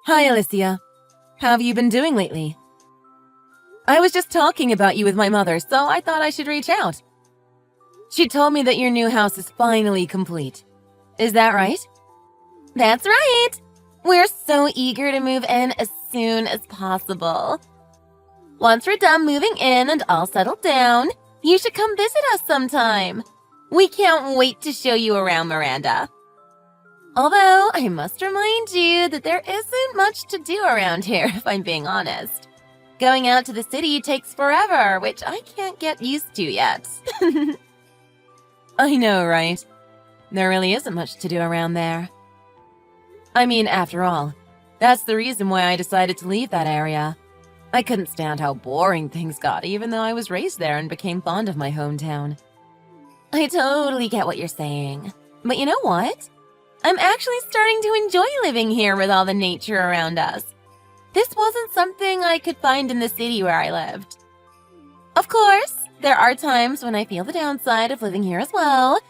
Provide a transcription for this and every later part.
Hi, Alicia. How have you been doing lately? I was just talking about you with my mother, so I thought I should reach out. She told me that your new house is finally complete. Is that right? That's right! We're so eager to move in as soon as possible. Once we're done moving in and all settled down, you should come visit us sometime. We can't wait to show you around Miranda. Although, I must remind you that there isn't much to do around here, if I'm being honest. Going out to the city takes forever, which I can't get used to yet. I know, right? There really isn't much to do around there. I mean, after all, that's the reason why I decided to leave that area. I couldn't stand how boring things got, even though I was raised there and became fond of my hometown. I totally get what you're saying. But you know what? I'm actually starting to enjoy living here with all the nature around us. This wasn't something I could find in the city where I lived. Of course, there are times when I feel the downside of living here as well.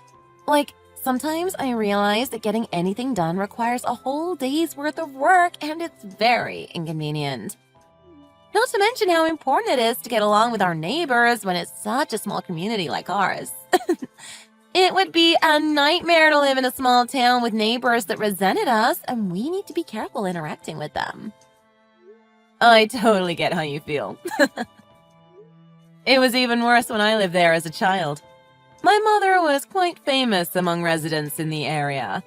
Like, sometimes I realize that getting anything done requires a whole day's worth of work, and it's very inconvenient. Not to mention how important it is to get along with our neighbors when it's such a small community like ours. It would be a nightmare to live in a small town with neighbors that resented us, and we need to be careful interacting with them. I totally get how you feel. It was even worse when I lived there as a child. My mother was quite famous among residents in the area.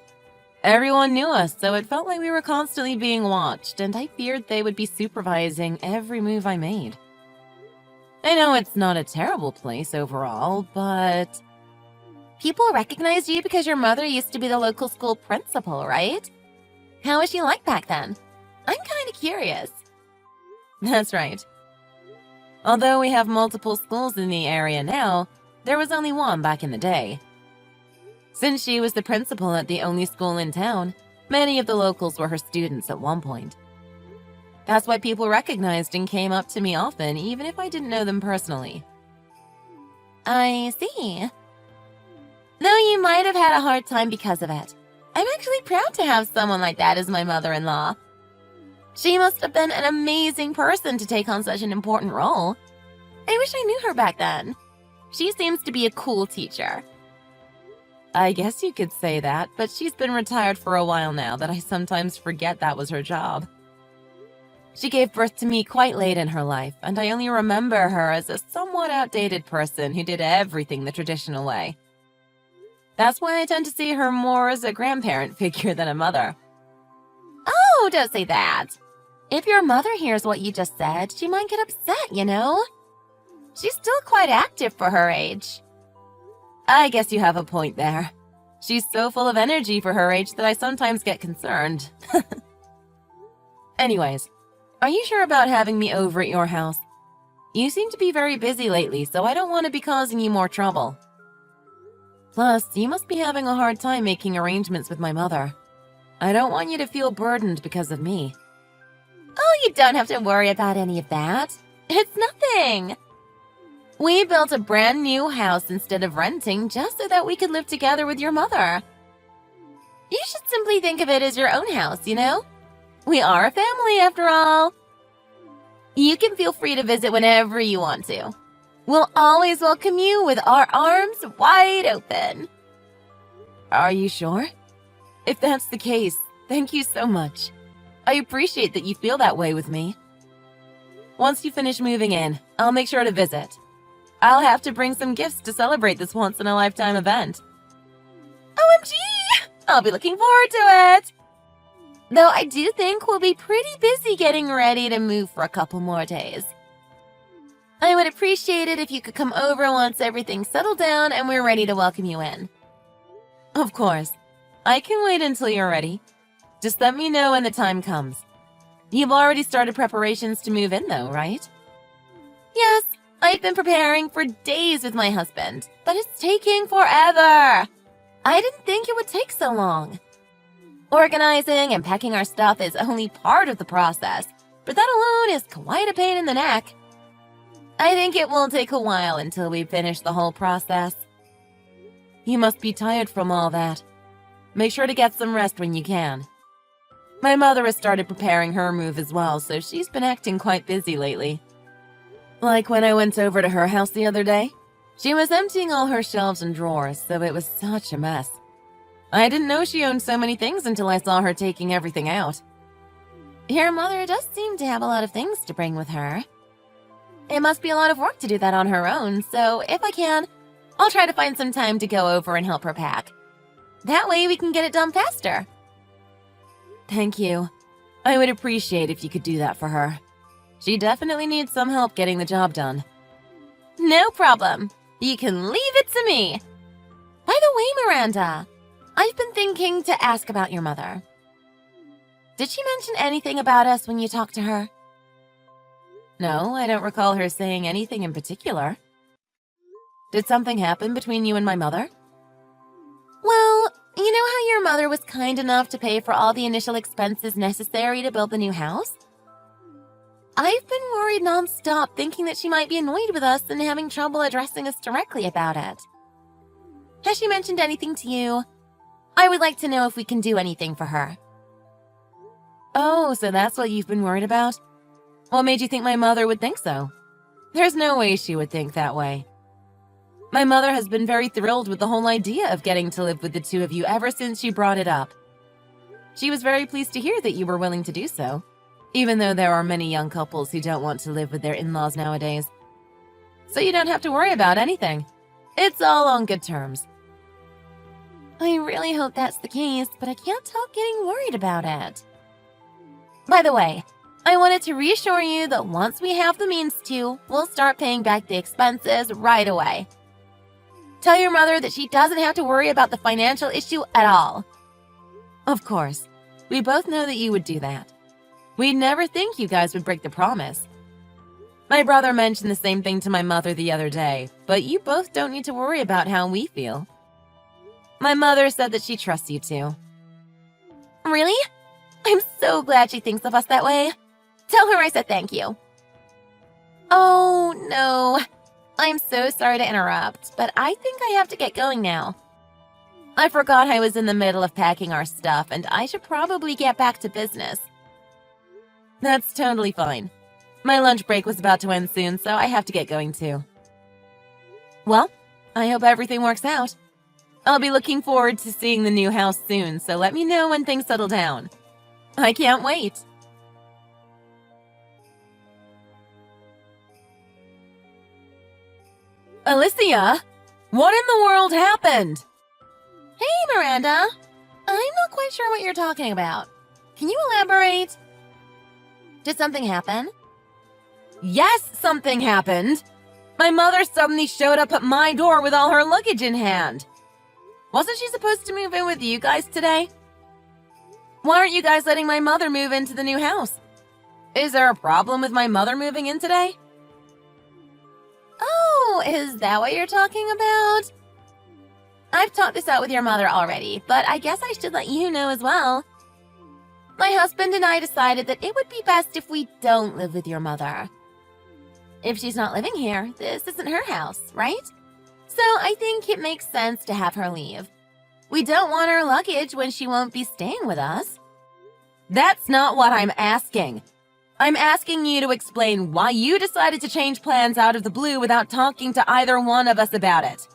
Everyone knew us, so it felt like we were constantly being watched, and I feared they would be supervising every move I made. I know it's not a terrible place overall, but people recognize you because your mother used to be the local school principal, right? How was she like back then? I'm kind of curious. That's right. Although we have multiple schools in the area now, there was only one back in the day. Since she was the principal at the only school in town, many of the locals were her students at one point. That's why people recognized and came up to me often, even if I didn't know them personally. I see. Though you might have had a hard time because of it, I'm actually proud to have someone like that as my mother-in-law. She must have been an amazing person to take on such an important role. I wish I knew her back then. She seems to be a cool teacher. I guess you could say that, but she's been retired for a while now that I sometimes forget that was her job. She gave birth to me quite late in her life, and I only remember her as a somewhat outdated person who did everything the traditional way. That's why I tend to see her more as a grandparent figure than a mother. Oh, don't say that. If your mother hears what you just said, she might get upset, you know? She's still quite active for her age. I guess you have a point there. She's so full of energy for her age that I sometimes get concerned. Anyways, are you sure about having me over at your house? You seem to be very busy lately, so I don't want to be causing you more trouble. Plus, you must be having a hard time making arrangements with my mother. I don't want you to feel burdened because of me. Oh, you don't have to worry about any of that. It's nothing. We built a brand new house instead of renting just so that we could live together with your mother. You should simply think of it as your own house, you know? We are a family after all. You can feel free to visit whenever you want to. We'll always welcome you with our arms wide open. Are you sure? If that's the case, thank you so much. I appreciate that you feel that way with me. Once you finish moving in, I'll make sure to visit. I'll have to bring some gifts to celebrate this once-in-a-lifetime event. OMG! I'll be looking forward to it! Though I do think we'll be pretty busy getting ready to move for a couple more days. I would appreciate it if you could come over once everything's settled down and we're ready to welcome you in. Of course. I can wait until you're ready. Just let me know when the time comes. You've already started preparations to move in though, right? Yes, I've been preparing for days with my husband, but it's taking forever. I didn't think it would take so long. Organizing and packing our stuff is only part of the process, but that alone is quite a pain in the neck. I think it will take a while until we finish the whole process. You must be tired from all that. Make sure to get some rest when you can. My mother has started preparing her move as well, so she's been acting quite busy lately. Like when I went over to her house the other day, she was emptying all her shelves and drawers, so it was such a mess. I didn't know she owned so many things until I saw her taking everything out. Your mother does seem to have a lot of things to bring with her. It must be a lot of work to do that on her own, so if I can, I'll try to find some time to go over and help her pack. That way we can get it done faster. Thank you. I would appreciate if you could do that for her. She definitely needs some help getting the job done. No problem. You can leave it to me. By the way, Miranda, I've been thinking to ask about your mother. Did she mention anything about us when you talked to her? No, I don't recall her saying anything in particular. Did something happen between you and my mother? Well, you know how your mother was kind enough to pay for all the initial expenses necessary to build the new house? I've been worried nonstop, thinking that she might be annoyed with us and having trouble addressing us directly about it. Has she mentioned anything to you? I would like to know if we can do anything for her. Oh, so that's what you've been worried about? What made you think my mother would think so? There's no way she would think that way. My mother has been very thrilled with the whole idea of getting to live with the two of you ever since she brought it up. She was very pleased to hear that you were willing to do so, even though there are many young couples who don't want to live with their in-laws nowadays. So you don't have to worry about anything. It's all on good terms. I really hope that's the case, but I can't help getting worried about it. By the way, I wanted to reassure you that once we have the means to, we'll start paying back the expenses right away. Tell your mother that she doesn't have to worry about the financial issue at all. Of course. We both know that you would do that. We'd never think you guys would break the promise. My brother mentioned the same thing to my mother the other day, but you both don't need to worry about how we feel. My mother said that she trusts you too. Really? I'm so glad she thinks of us that way. Tell her I said thank you. Oh, no. I'm so sorry to interrupt, but I think I have to get going now. I forgot I was in the middle of packing our stuff, and I should probably get back to business. That's totally fine. My lunch break was about to end soon, so I have to get going too. Well, I hope everything works out. I'll be looking forward to seeing the new house soon, so let me know when things settle down. I can't wait. Alicia, what in the world happened? Hey, Miranda. I'm not quite sure what you're talking about. Can you elaborate? Did something happen? Yes, something happened. My mother suddenly showed up at my door with all her luggage in hand. Wasn't she supposed to move in with you guys today? Why aren't you guys letting my mother move into the new house? Is there a problem with my mother moving in today? Oh, is that what you're talking about? I've talked this out with your mother already, but I guess I should let you know as well. My husband and I decided that it would be best if we don't live with your mother. If she's not living here, this isn't her house, right? So I think it makes sense to have her leave. We don't want her luggage when she won't be staying with us. That's not what I'm asking. I'm asking you to explain why you decided to change plans out of the blue without talking to either one of us about it.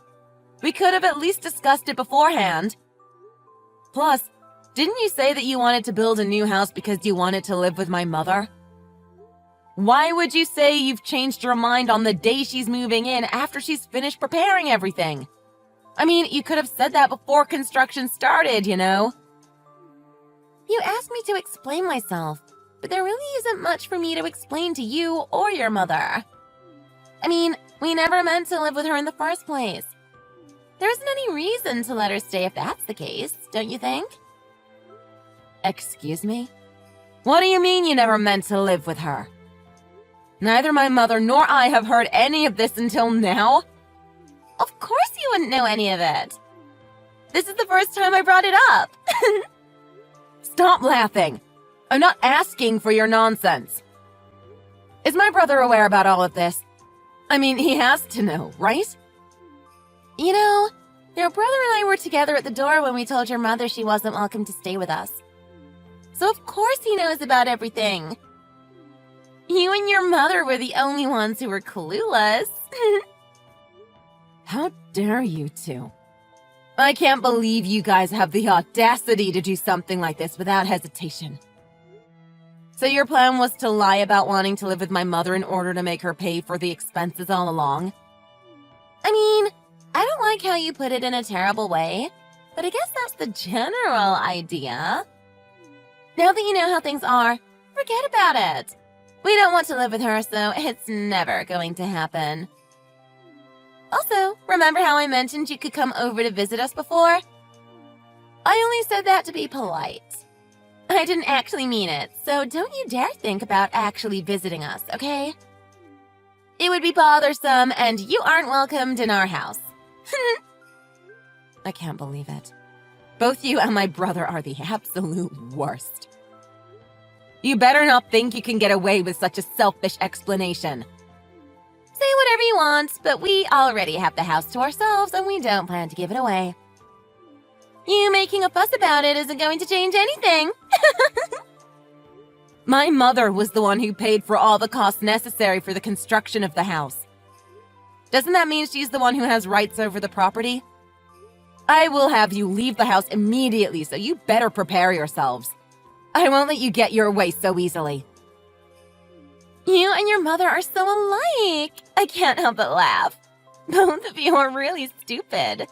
We could have at least discussed it beforehand. Plus, didn't you say that you wanted to build a new house because you wanted to live with my mother? Why would you say you've changed your mind on the day she's moving in after she's finished preparing everything? I mean, you could have said that before construction started, you know? You asked me to explain myself, but there really isn't much for me to explain to you or your mother. I mean, we never meant to live with her in the first place. There isn't any reason to let her stay if that's the case, don't you think? Excuse me? What do you mean you never meant to live with her? Neither my mother nor I have heard any of this until now. Of course you wouldn't know any of it. This is the first time I brought it up. Stop laughing. I'm not asking for your nonsense. Is my brother aware about all of this? I mean, he has to know, right? You know, your brother and I were together at the door when we told your mother she wasn't welcome to stay with us. So of course he knows about everything. You and your mother were the only ones who were clueless. How dare you two? I can't believe you guys have the audacity to do something like this without hesitation. So your plan was to lie about wanting to live with my mother in order to make her pay for the expenses all along? I mean, I don't like how you put it in a terrible way, but I guess that's the general idea. Now that you know how things are, forget about it. We don't want to live with her, so it's never going to happen. Also, remember how I mentioned you could come over to visit us before? I only said that to be polite. I didn't actually mean it, so don't you dare think about actually visiting us, okay? It would be bothersome, and you aren't welcomed in our house. I can't believe it. Both you and my brother are the absolute worst. You better not think you can get away with such a selfish explanation. Say whatever you want, but we already have the house to ourselves and we don't plan to give it away. You making a fuss about it isn't going to change anything. My mother was the one who paid for all the costs necessary for the construction of the house. Doesn't that mean she's the one who has rights over the property? I will have you leave the house immediately, so you better prepare yourselves. I won't let you get your way so easily. You and your mother are so alike. I can't help but laugh. Both of you are really stupid.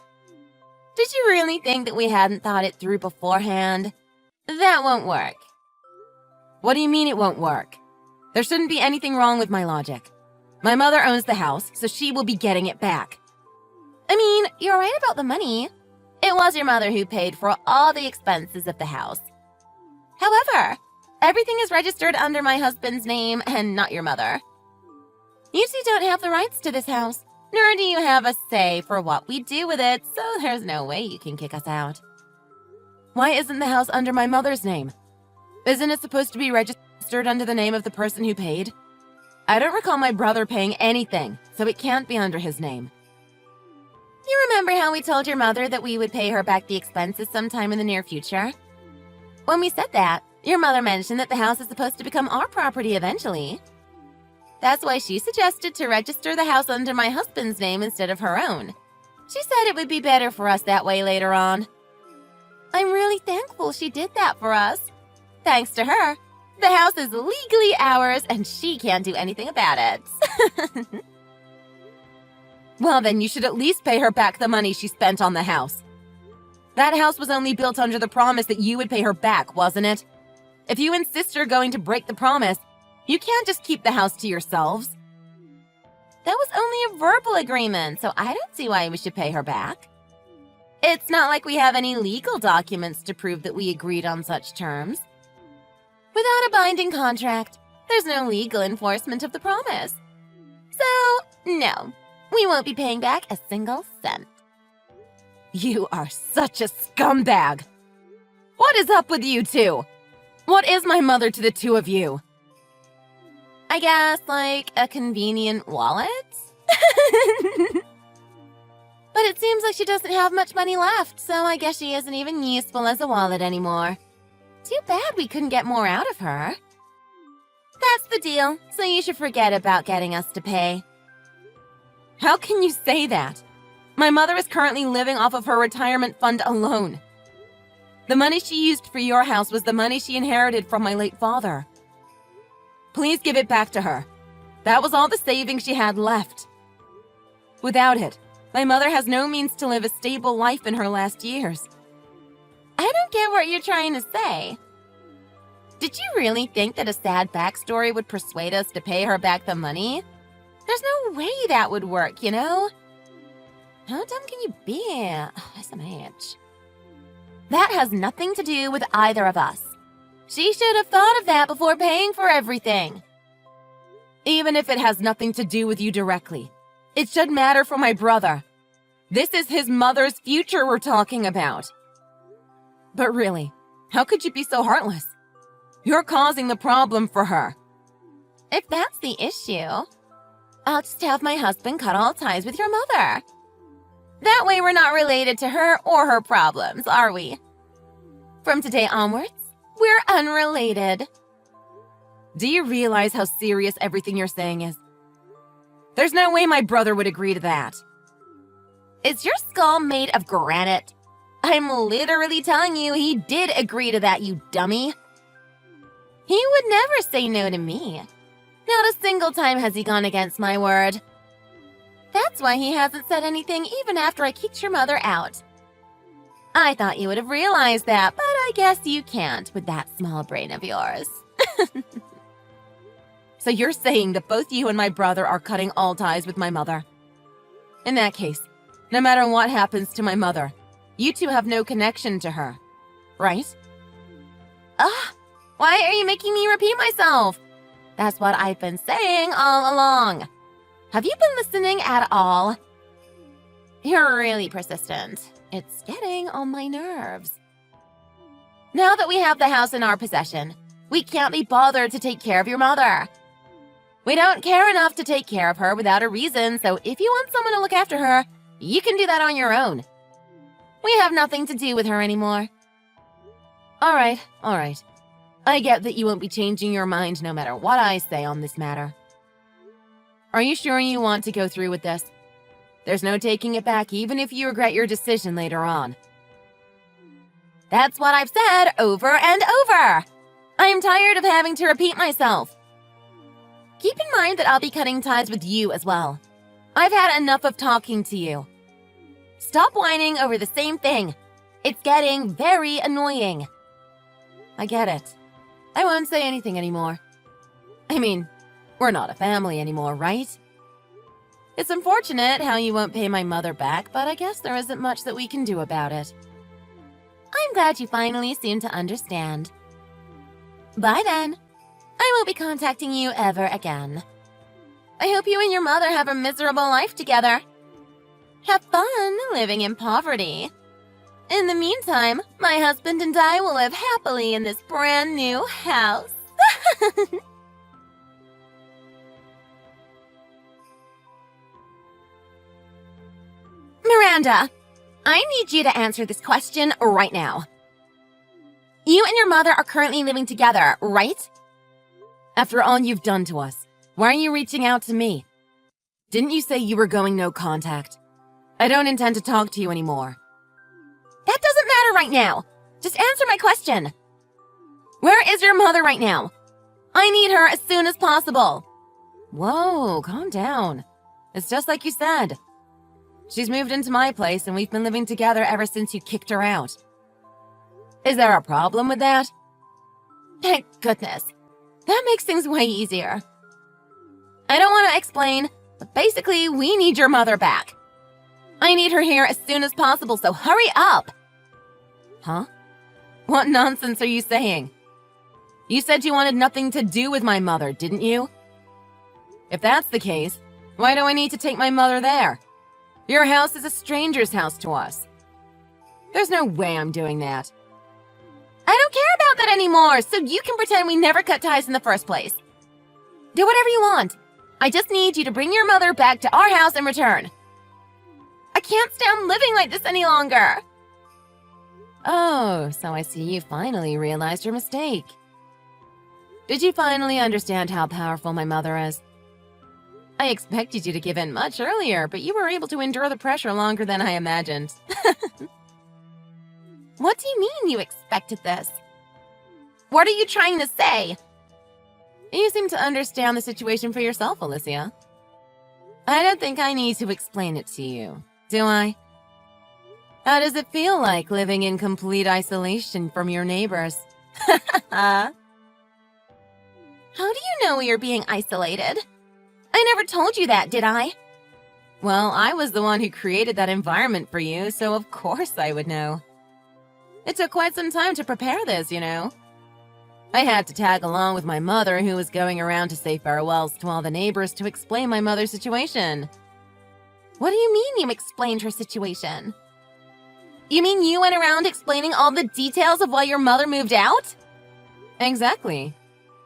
Did you really think that we hadn't thought it through beforehand? That won't work. What do you mean it won't work? There shouldn't be anything wrong with my logic. My mother owns the house, so she will be getting it back. I mean, you're right about the money. It was your mother who paid for all the expenses of the house. However, everything is registered under my husband's name and not your mother. You two don't have the rights to this house, nor do you have a say for what we do with it, so there's no way you can kick us out. Why isn't the house under my mother's name? Isn't it supposed to be registered under the name of the person who paid? I don't recall my brother paying anything, so it can't be under his name. You remember how we told your mother that we would pay her back the expenses sometime in the near future? When we said that, your mother mentioned that the house is supposed to become our property eventually. That's why she suggested to register the house under my husband's name instead of her own. She said it would be better for us that way later on. I'm really thankful she did that for us. Thanks to her, the house is legally ours and she can't do anything about it. Well, then you should at least pay her back the money she spent on the house. That house was only built under the promise that you would pay her back, wasn't it? If you insist you're going to break the promise, you can't just keep the house to yourselves. That was only a verbal agreement, so I don't see why we should pay her back. It's not like we have any legal documents to prove that we agreed on such terms. Without a binding contract, there's no legal enforcement of the promise. So, no, we won't be paying back a single cent. You are such a scumbag! What is up with you two? What is my mother to the two of you? I guess, like, a convenient wallet? But it seems like she doesn't have much money left, so I guess she isn't even useful as a wallet anymore. Too bad we couldn't get more out of her. That's the deal, so you should forget about getting us to pay. How can you say that? My mother is currently living off of her retirement fund alone. The money she used for your house was the money she inherited from my late father. Please give it back to her. That was all the savings she had left. Without it, my mother has no means to live a stable life in her last years. I don't get what you're trying to say. Did you really think that a sad backstory would persuade us to pay her back the money? There's no way that would work, you know? How dumb can you be? SMH. That has nothing to do with either of us. She should have thought of that before paying for everything. Even if it has nothing to do with you directly, it should matter for my brother. This is his mother's future we're talking about. But really, how could you be so heartless? You're causing the problem for her. If that's the issue, I'll just have my husband cut all ties with your mother. That way we're not related to her or her problems, are we? From today onwards, We're unrelated. Do you realize how serious everything you're saying is? There's no way my brother would agree to that. Is your skull made of granite? I'm literally telling you he did agree to that, you dummy. He would never say no to me. Not a single time has he gone against my word. That's why he hasn't said anything even after I kicked your mother out. I thought you would have realized that, but I guess you can't with that small brain of yours. So you're saying that both you and my brother are cutting all ties with my mother? In that case, no matter what happens to my mother, you two have no connection to her, right? Why are you making me repeat myself? That's what I've been saying all along. Have you been listening at all? You're really persistent. It's getting on my nerves. Now that we have the house in our possession, we can't be bothered to take care of your mother. We don't care enough to take care of her without a reason, so if you want someone to look after her, you can do that on your own. We have nothing to do with her anymore. All right. I get that you won't be changing your mind no matter what I say on this matter. Are you sure you want to go through with this? There's no taking it back even if you regret your decision later on. That's what I've said over and over. I'm tired of having to repeat myself. Keep in mind that I'll be cutting ties with you as well. I've had enough of talking to you. Stop whining over the same thing. It's getting very annoying. I get it. I won't say anything anymore. I mean, we're not a family anymore, right? It's unfortunate how you won't pay my mother back, but I guess there isn't much that we can do about it. I'm glad you finally seem to understand. Bye then. I won't be contacting you ever again. I hope you and your mother have a miserable life together. Have fun living in poverty. In the meantime, my husband and I will live happily in this brand new house. Miranda, I need you to answer this question right now. You and your mother are currently living together, right? After all you've done to us, why are you reaching out to me? Didn't you say you were going no contact? I don't intend to talk to you anymore. That doesn't matter right now. Just answer my question. Where is your mother right now? I need her as soon as possible. Whoa, calm down. It's just like you said. She's moved into my place and we've been living together ever since you kicked her out. Is there a problem with that? Thank goodness. That makes things way easier. I don't want to explain, but basically we need your mother back. I need her here as soon as possible, so hurry up! Huh? What nonsense are you saying? You said you wanted nothing to do with my mother, didn't you? If that's the case, why do I need to take my mother there? Your house is a stranger's house to us. There's no way I'm doing that. I don't care about that anymore, so you can pretend we never cut ties in the first place. Do whatever you want. I just need you to bring your mother back to our house in return. I can't stand living like this any longer. Oh, so I see you finally realized your mistake. Did you finally understand how powerful my mother is? I expected you to give in much earlier, but you were able to endure the pressure longer than I imagined. What do you mean you expected this? What are you trying to say? You seem to understand the situation for yourself, Alicia. I don't think I need to explain it to you, do I? How does it feel like living in complete isolation from your neighbors? How do you know you're being isolated? I never told you that, did I? Well, I was the one who created that environment for you, so of course I would know. It took quite some time to prepare this, you know. I had to tag along with my mother, who was going around to say farewells to all the neighbors to explain my mother's situation. What do you mean you explained her situation? You mean you went around explaining all the details of why your mother moved out? Exactly.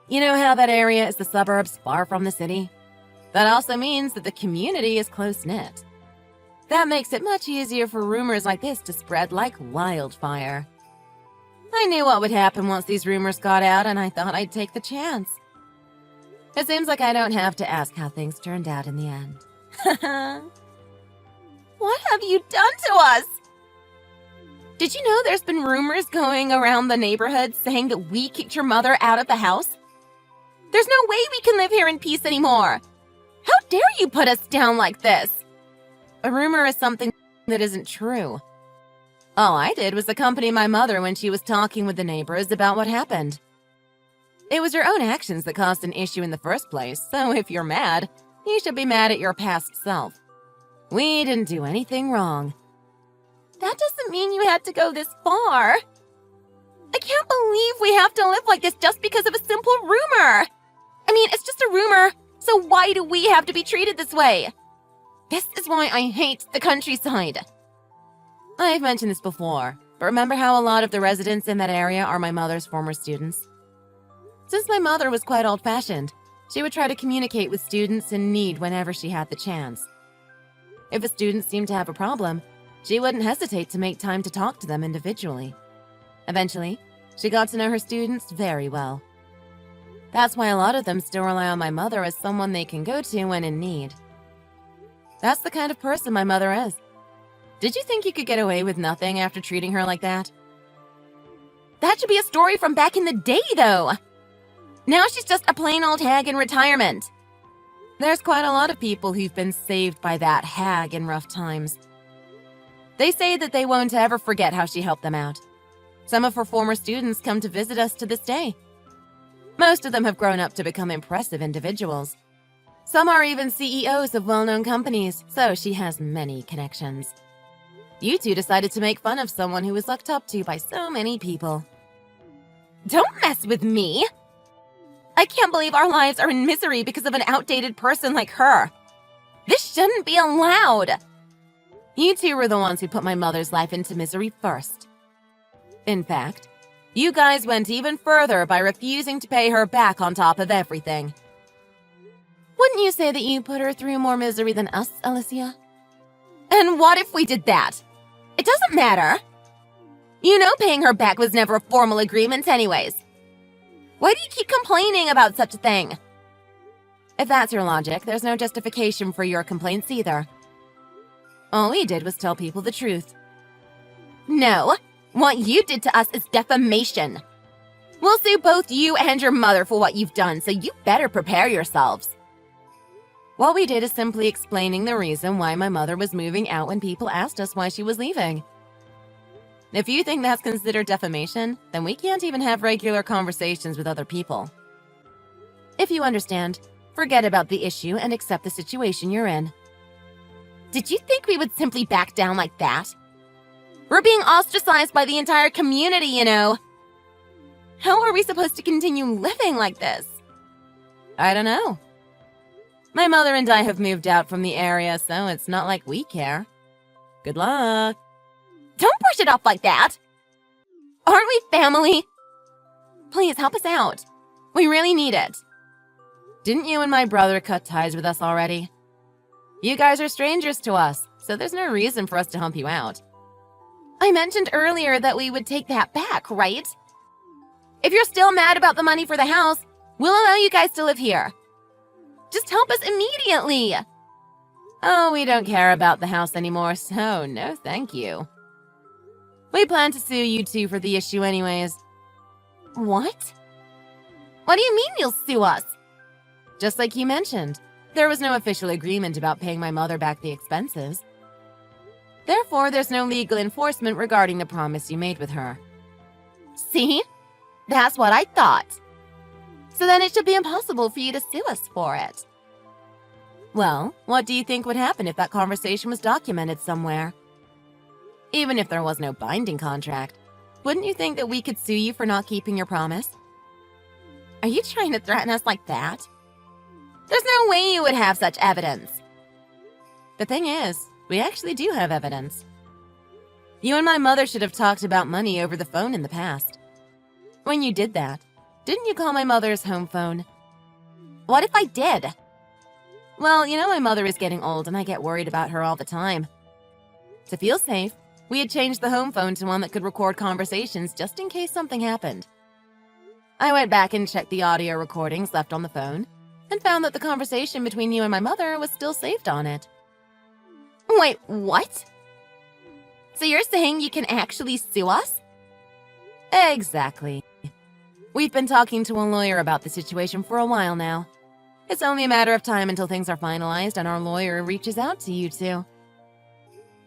You know how that area is the suburbs far from the city? That also means that the community is close-knit. That makes it much easier for rumors like this to spread like wildfire. I knew what would happen once these rumors got out, and I thought I'd take the chance. It seems like I don't have to ask how things turned out in the end. What have you done to us? Did you know there's been rumors going around the neighborhood saying that we kicked your mother out of the house? There's no way we can live here in peace anymore. How dare you put us down like this? A rumor is something that isn't true. All I did was accompany my mother when she was talking with the neighbors about what happened. It was your own actions that caused an issue in the first place, so if you're mad, you should be mad at your past self. We didn't do anything wrong. That doesn't mean you had to go this far. I can't believe we have to live like this just because of a simple rumor. I mean, it's just a rumor, so why do we have to be treated this way? This is why I hate the countryside. I've mentioned this before, but remember how a lot of the residents in that area are my mother's former students? Since my mother was quite old-fashioned, she would try to communicate with students in need whenever she had the chance. If a student seemed to have a problem, she wouldn't hesitate to make time to talk to them individually. Eventually, she got to know her students very well. That's why a lot of them still rely on my mother as someone they can go to when in need. That's the kind of person my mother is. Did you think you could get away with nothing after treating her like that? That should be a story from back in the day, though. Now she's just a plain old hag in retirement. There's quite a lot of people who've been saved by that hag in rough times. They say that they won't ever forget how she helped them out. Some of her former students come to visit us to this day. Most of them have grown up to become impressive individuals. Some are even CEOs of well-known companies, so she has many connections. You two decided to make fun of someone who was looked up to by so many people. Don't mess with me! I can't believe our lives are in misery because of an outdated person like her. This shouldn't be allowed. You two were the ones who put my mother's life into misery first. In fact, you guys went even further by refusing to pay her back on top of everything. Wouldn't you say that you put her through more misery than us, Alicia? And what if we did that? It doesn't matter. You know paying her back was never a formal agreement anyways. Why do you keep complaining about such a thing? If that's your logic, there's no justification for your complaints either. All we did was tell people the truth. No, what you did to us is defamation. We'll sue both you and your mother for what you've done, so you better prepare yourselves. What we did is simply explaining the reason why my mother was moving out when people asked us why she was leaving. If you think that's considered defamation, then we can't even have regular conversations with other people. If you understand, forget about the issue and accept the situation you're in. Did you think we would simply back down like that? We're being ostracized by the entire community, you know. How are we supposed to continue living like this? I don't know. My mother and I have moved out from the area, so it's not like we care. Good luck. Don't brush it off like that! Aren't we family? Please, help us out. We really need it. Didn't you and my brother cut ties with us already? You guys are strangers to us, so there's no reason for us to hump you out. I mentioned earlier that we would take that back, right? If you're still mad about the money for the house, we'll allow you guys to live here. Just help us immediately! Oh, we don't care about the house anymore, so no thank you. We plan to sue you two for the issue anyways. What? What do you mean you'll sue us? Just like you mentioned, there was no official agreement about paying my mother back the expenses. Therefore, there's no legal enforcement regarding the promise you made with her. See? That's what I thought. So then it should be impossible for you to sue us for it. Well, what do you think would happen if that conversation was documented somewhere? Even if there was no binding contract, wouldn't you think that we could sue you for not keeping your promise? Are you trying to threaten us like that? There's no way you would have such evidence. The thing is, we actually do have evidence. You and my mother should have talked about money over the phone in the past. When you did that, didn't you call my mother's home phone? What if I did? Well, you know my mother is getting old and I get worried about her all the time. To feel safe, We had changed the home phone to one that could record conversations just in case something happened. I went back and checked the audio recordings left on the phone and found that the conversation between you and my mother was still saved on it. Wait, what? So you're saying you can actually sue us? Exactly. We've been talking to a lawyer about the situation for a while now. It's only a matter of time until things are finalized and our lawyer reaches out to you two.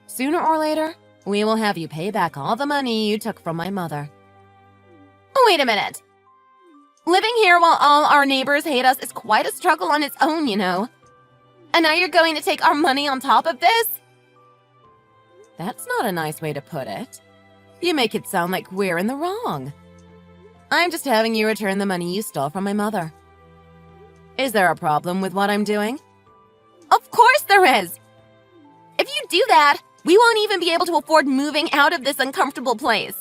Sooner or later, we will have you pay back all the money you took from my mother. Wait a minute. Living here while all our neighbors hate us is quite a struggle on its own, you know. And now you're going to take our money on top of this? That's not a nice way to put it. You make it sound like we're in the wrong. I'm just having you return the money you stole from my mother. Is there a problem with what I'm doing? Of course there is! If you do that, we won't even be able to afford moving out of this uncomfortable place.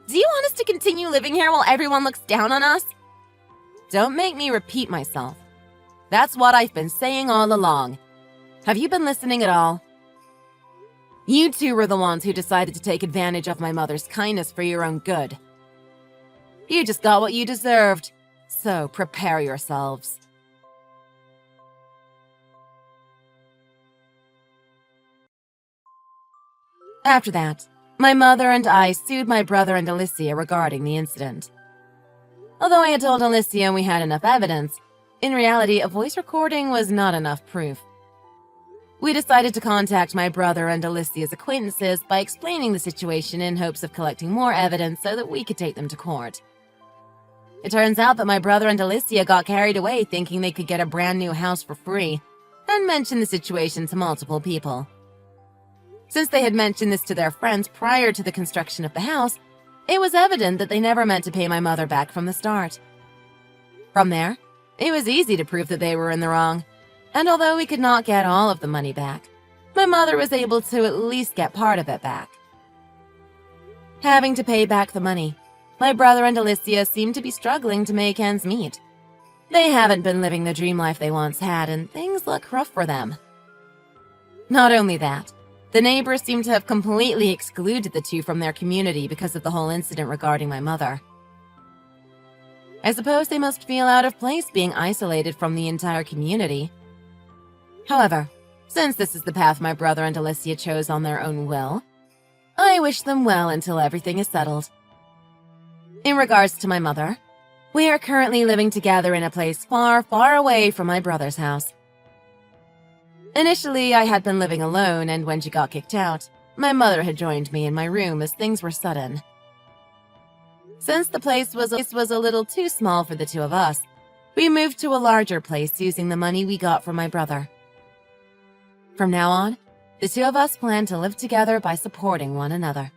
Do you want us to continue living here while everyone looks down on us? Don't make me repeat myself. That's what I've been saying all along. Have you been listening at all? You two were the ones who decided to take advantage of my mother's kindness for your own good. You just got what you deserved, so prepare yourselves. After that, my mother and I sued my brother and Alicia regarding the incident. Although I had told Alicia we had enough evidence, in reality, a voice recording was not enough proof. We decided to contact my brother and Alicia's acquaintances by explaining the situation in hopes of collecting more evidence so that we could take them to court. It turns out that my brother and Alicia got carried away thinking they could get a brand new house for free and mentioned the situation to multiple people. Since they had mentioned this to their friends prior to the construction of the house, it was evident that they never meant to pay my mother back from the start. From there, it was easy to prove that they were in the wrong, and although we could not get all of the money back, my mother was able to at least get part of it back. Having to pay back the money, my brother and Alicia seemed to be struggling to make ends meet. They haven't been living the dream life they once had, and things look rough for them. Not only that, the neighbors seem to have completely excluded the two from their community because of the whole incident regarding my mother. I suppose they must feel out of place being isolated from the entire community. However, since this is the path my brother and Alicia chose on their own will, I wish them well until everything is settled. In regards to my mother, we are currently living together in a place far, far away from my brother's house. Initially, I had been living alone, and when she got kicked out, my mother had joined me in my room as things were sudden. Since the place was a little too small for the two of us, we moved to a larger place using the money we got from my brother. From now on, the two of us plan to live together by supporting one another.